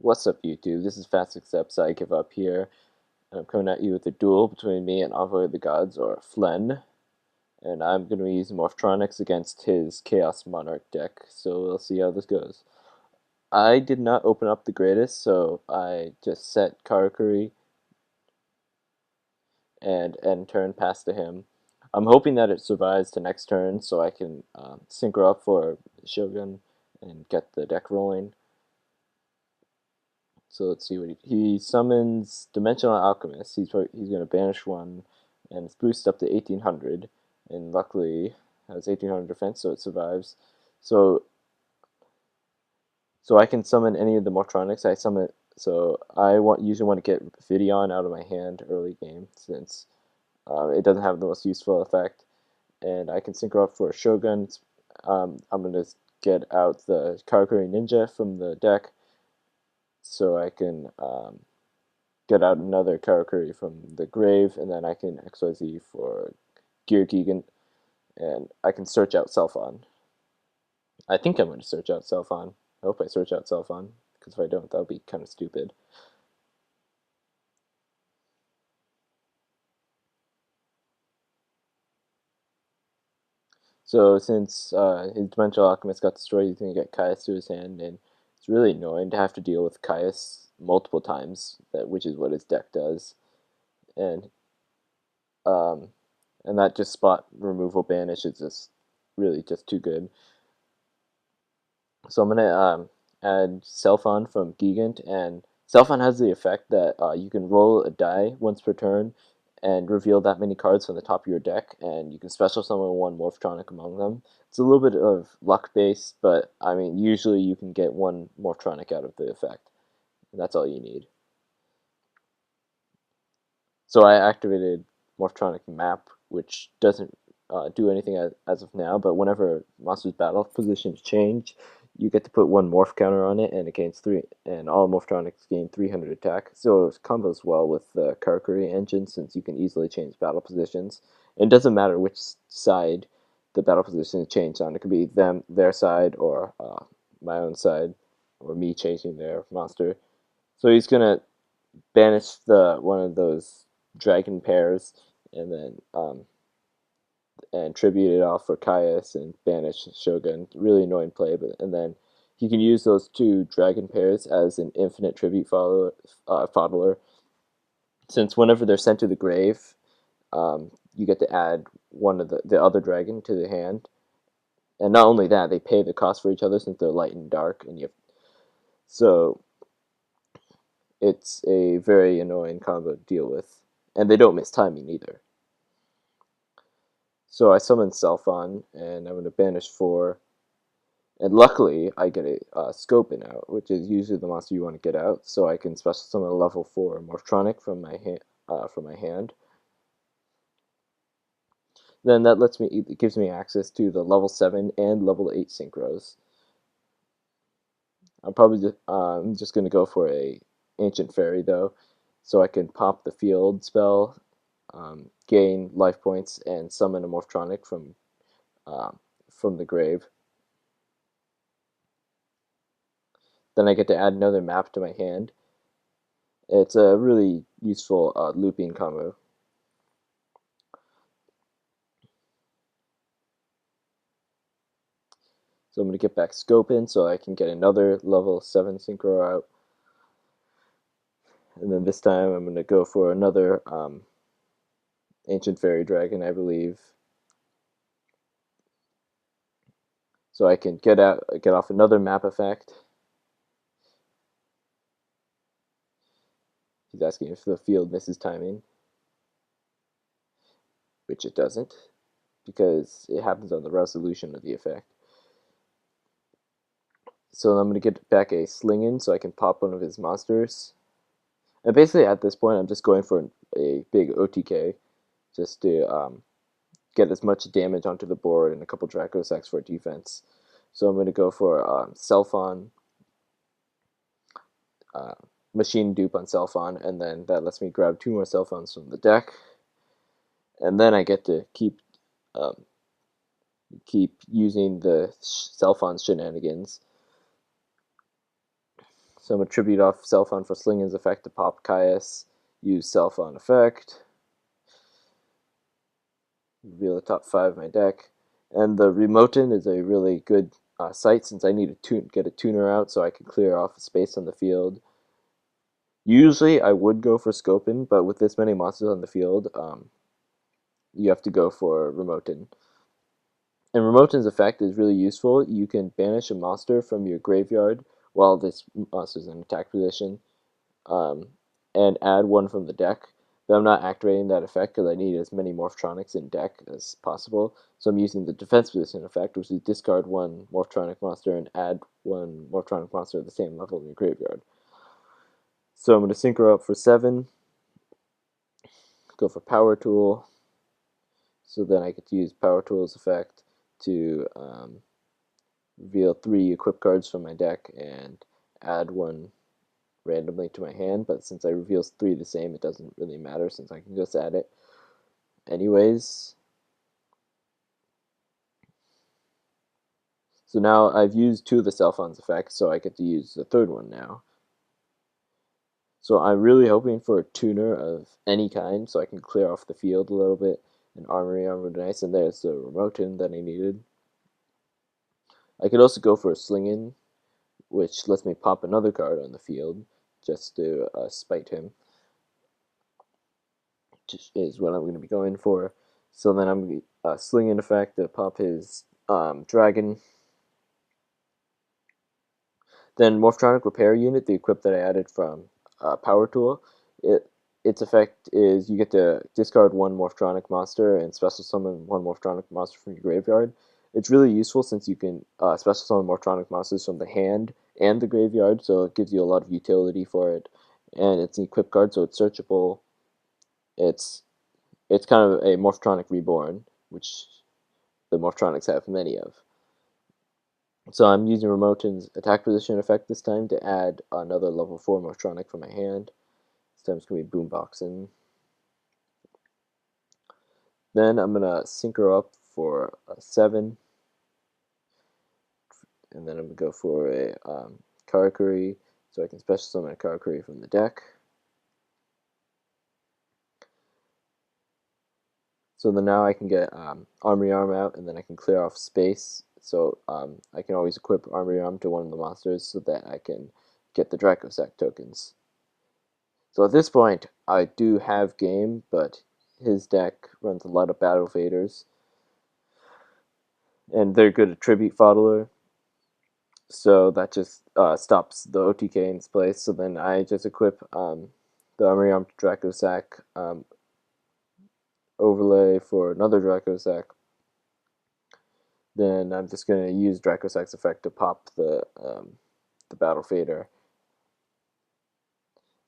What's up, YouTube? This is FastAccept, Igiveup here, and I'm coming at you with a duel between me and EnvoyOfTheGods, or Flenn, and I'm going to be using Morphtronics against his Chaos Monarch deck, so we'll see how this goes. I did not open up the greatest, so I just set Karakuri and end turn pass to him. I'm hoping that it survives to next turn so I can synchro up for Shogun and get the deck rolling. So let's see what he summons. Dimensional Alchemist. He's going to banish one, and it's boosted up to 1800, and luckily has 1800 defense, so it survives. So I can summon any of the Morphtronics. So I usually want to get Videon out of my hand early game since it doesn't have the most useful effect, and I can synchro up for a Shogun. I'm going to get out the Karakuri Ninja from the deck, so I can get out another Karakuri from the grave, and then I can XYZ for Gear Gigant, and I can search out Selphon. I think I'm going to search out Selphon. I hope I search out Selphon, because if I don't, that would be kind of stupid. So since his Dimensional Alchemist got destroyed, he's going to get Caius to his hand, and it's really annoying to have to deal with Caius multiple times, which is what his deck does. And um, and that just spot removal banish is just really just too good. So I'm gonna add Selphon from Gigant, and Selphon has the effect that you can roll a die once per turn and reveal that many cards from the top of your deck, and you can special summon one Morphtronic among them. It's a little bit of luck based, but I mean usually you can get one Morphtronic out of the effect, and that's all you need. So I activated Morphtronic Map, which doesn't do anything as of now, but whenever monsters' battle positions change, you get to put one Morph counter on it, and it gains 3, and all Morphtronics gain 300 attack. So it combos well with the Karakuri engine, since you can easily change battle positions. And it doesn't matter which side the battle position is changed on. It could be their side, or my own side, or me changing their monster. So he's gonna banish the one of those dragon pairs, and then and tribute it off for Caius and banish Shogun. Really annoying play, but and then he can use those two dragon pairs as an infinite tribute foddler. Since whenever they're sent to the grave, you get to add one of the other dragon to the hand, and not only that, they pay the cost for each other since they're light and dark, and so it's a very annoying combo to deal with, and they don't miss timing either. So I summon Selphon, and I'm going to banish 4. And luckily, I get a Scopin out, which is usually the monster you want to get out. So I can special summon a level 4 Morphtronic from my hand. Then that it gives me access to the level 7 and level 8 synchros. I'm just going to go for a Ancient Fairy though, so I can pop the field spell, gain life points, and summon a Morphtronic from the grave. Then I get to add another map to my hand. It's a really useful looping combo. So I'm going to get back Scopin so I can get another level 7 Synchro out. And then this time I'm going to go for another Ancient Fairy Dragon, I believe. So I can get off another map effect. He's asking if the field misses timing, which it doesn't, because it happens on the resolution of the effect. So I'm going to get back a Slingin so I can pop one of his monsters. And basically at this point I'm just going for a big OTK, just to get as much damage onto the board and a couple Draco Sacks for defense. So I'm going to go for Selphon, Machine Dupe on Selphon, and then that lets me grab 2 more Selphons from the deck. And then I get to keep using the Selphon shenanigans. So I'm going to tribute off Self-On for Slingen's effect to pop Caius, use Self-On effect, reveal the top 5 of my deck. And the Remoten is a really good site since I need to get a tuner out so I can clear off space on the field. Usually I would go for Scopin, but with this many monsters on the field, you have to go for Remoten. And Remoten's effect is really useful. You can banish a monster from your graveyard while this monster's in attack position, and add one from the deck. But I'm not activating that effect because I need as many Morphtronics in deck as possible. So I'm using the defense position effect, which is discard one Morphtronic monster and add one Morphtronic monster at the same level in your graveyard. So I'm going to sync her up for 7, go for Power Tool. So then I get to use Power Tool's effect to reveal 3 equip cards from my deck and add one randomly to my hand, but since I reveal 3 the same, it doesn't really matter since I can just add it anyways. So now I've used 2 of the Self-On's effects, so I get to use the 3rd one now. So I'm really hoping for a tuner of any kind so I can clear off the field a little bit. An Armory Arm would be nice, and there's the Remoten that I needed. I could also go for a Slingin, which lets me pop another card on the field just to spite him, which is what I'm going to be going for. So then I'm going to be Slingin effect to pop his dragon. Then Morphtronic Repair Unit, the equip that I added from Power Tool, its effect is you get to discard one Morphtronic monster and special summon one Morphtronic monster from your graveyard. It's really useful since you can special summon Morphtronic monsters from the hand and the graveyard, so it gives you a lot of utility for it. And it's an equip card, so it's searchable. It's kind of a Morphtronic Reborn, which the Morphtronics have many of. So I'm using Remoten's attack position effect this time to add another level 4 Morphtronic from my hand. This time it's going to be Boomboxing. Then I'm going to sync her up for a 7. And then I'm going to go for a Karakuri, so I can special summon a Karakuri from the deck. So then now I can get Armory Arm out, and then I can clear off space. So I can always equip Armory Arm to one of the monsters so that I can get the Dracosack tokens. So at this point, I do have game, but his deck runs a lot of Battle Vaders, and they're good at Tribute Foddler, so that just stops the OTK in its place. So then I just equip the Armory Arm Dracosack overlay for another Dracosack. Then I'm just going to use Dracosack's effect to pop the Battle Fader,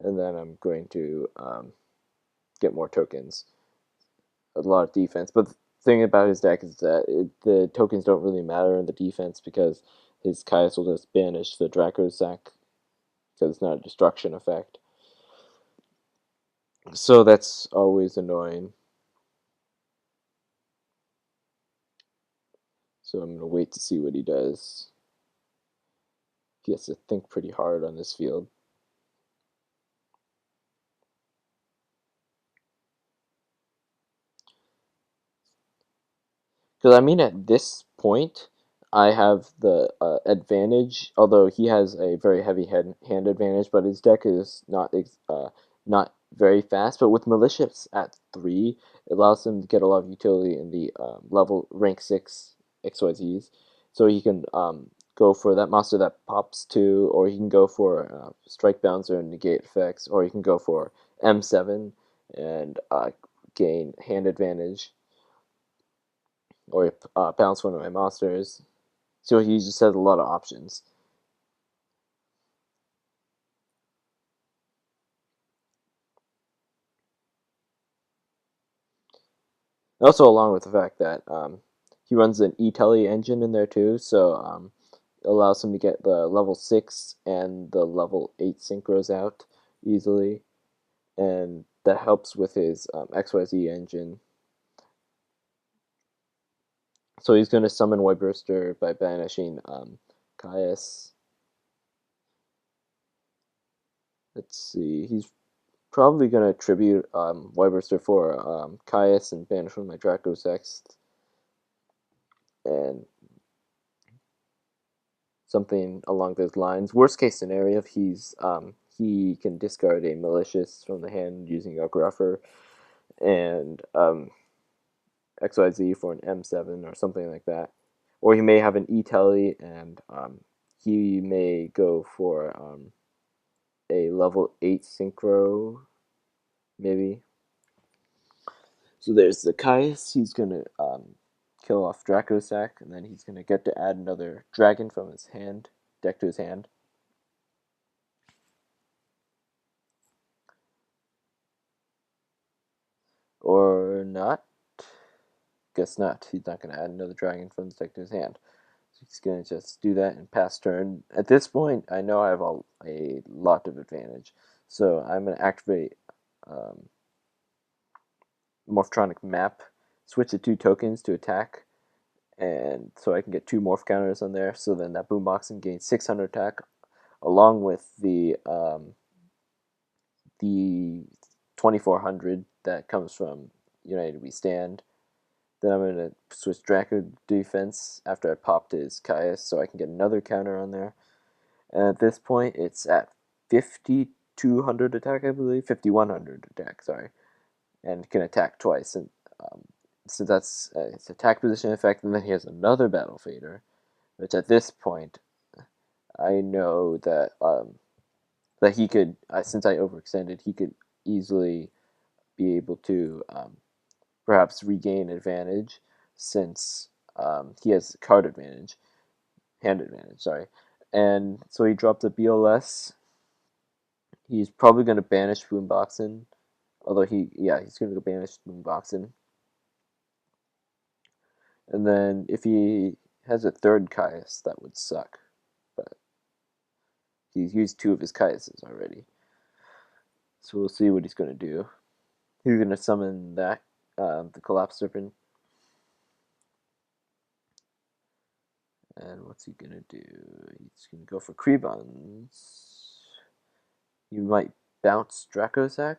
and then I'm going to get more tokens. A lot of defense, but the thing about his deck is that the tokens don't really matter in the defense because his Caius will just banish the Dracosack because it's not a destruction effect. So that's always annoying. So I'm going to wait to see what he does. He has to think pretty hard on this field. Because I mean, at this point, I have the advantage. Although he has a very heavy hand advantage, but his deck is not very fast. But with Malicious at 3, it allows him to get a lot of utility in the level rank 6 XYZs. So he can go for that monster that pops 2, or he can go for Strike Bouncer and negate effects, or he can go for M7 and gain hand advantage, or bounce one of my monsters. So he just has a lot of options. Also, along with the fact that he runs an E-Tele engine in there too, so it allows him to get the level 6 and the level 8 synchros out easily, and that helps with his XYZ engine. So he's going to summon Whiteburster by banishing Caius. Let's see. He's probably gonna tribute Wyberster for Caius and banish one of my Dracosex and something along those lines. Worst case scenario, if he can discard a malicious from the hand using a gruffer and XYZ for an M7 or something like that. Or he may have an E-Telly and he may go for a level 8 synchro, maybe. So there's the Caius. He's going to kill off Dracosac, and then he's going to get to add another dragon from his hand, deck to his hand. Or not. Guess not. He's not going to add another dragon from the deck to his hand. So he's going to just do that and pass turn. At this point, I know I have a lot of advantage. So I'm going to activate Morphtronic Map, switch the 2 tokens to attack, and so I can get 2 morph counters on there. So then that boomboxing gains 600 attack, along with the 2400 that comes from United We Stand. Then I'm going to switch Draco defense after I popped his Caius, so I can get another counter on there. And at this point, it's at 5200 attack, I believe, 5100 attack. Sorry, and can attack twice. And so that's its attack position effect. And then he has another Battle Fader, which at this point, I know that he could, since I overextended, he could easily be able to perhaps regain advantage since he has card advantage, hand advantage, sorry. And so he dropped a BLS. He's probably going to banish Boomboxin, although he's going to banish Boomboxin. And then if he has a third Caius, that would suck. But he's used 2 of his Caiuses already. So we'll see what he's going to do. He's going to summon that, the Collapse Serpent. And what's he going to do? He's going to go for Krebons. You might bounce Dracosac.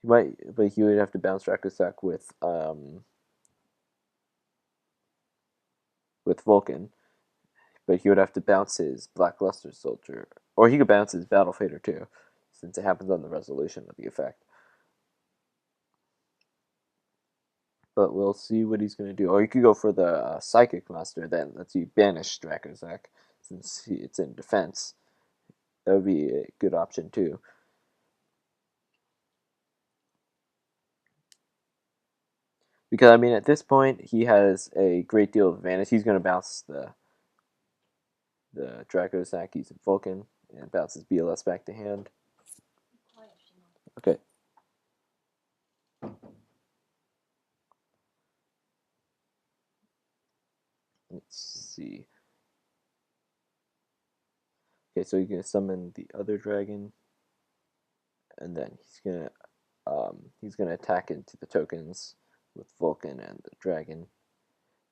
He might, but he would have to bounce Dracosac with Vulcan. But he would have to bounce his Black Luster Soldier, or he could bounce his Battle Fader too, since it happens on the resolution of the effect. But we'll see what he's going to do. Or you could go for the Psychic Master, then lets you banish Dracosac, since it's in defense. That would be a good option too. Because I mean, at this point, he has a great deal of advantage. He's going to bounce the Dracosac using Vulcan and bounces BLS back to hand. Okay. Let's see. Okay, so you're gonna summon the other dragon, and then he's gonna attack into the tokens with Vulcan and the dragon.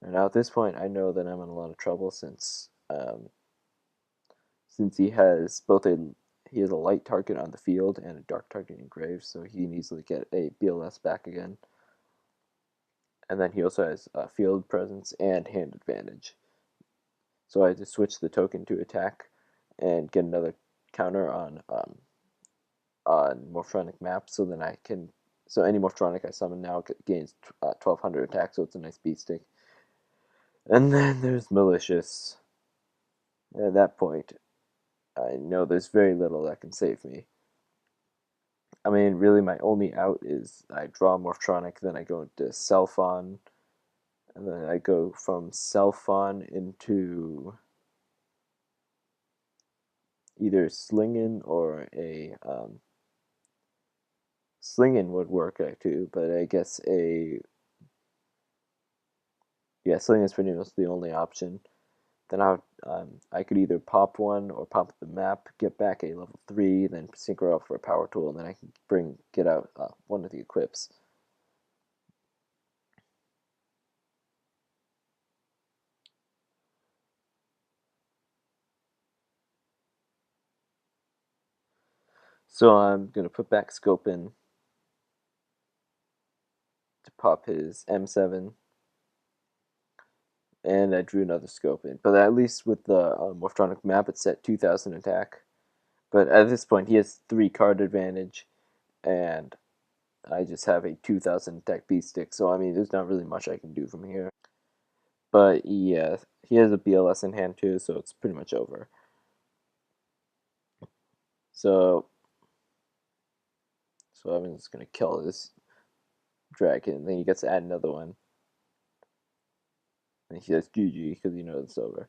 And now at this point, I know that I'm in a lot of trouble since he has a light target on the field and a dark target in grave, so he can easily get a BLS back again. And then he also has field presence and hand advantage. So I just switch the token to attack and get another counter on Morphtronic map, so then so any Morphtronic I summon now gains 1200 attack, so it's a nice beat stick. And then there's Malicious. At that point, I know there's very little that can save me. I mean, really, my only out is I draw Morphtronic, then I go into Selphon, and then I go from Selphon into either Slingin or a Slingin would work too, but I guess Slingin is pretty much the only option. Then I could either pop one or pop the map, get back a level 3, then synchro up for a power tool, and then I can get out one of the equips. So I'm going to put back scope in to pop his M7. And I drew another scope in. But at least with the Morphtronic map, it's set 2000 attack. But at this point, he has 3 card advantage, and I just have a 2000 attack beat stick. So, I mean, there's not really much I can do from here. But yeah, he has a BLS in hand too, so it's pretty much over. So I'm just going to kill this dragon, and then he gets to add another one. And he says GG because you know it's over.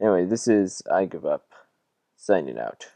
Anyway, this is Igiveup signing out.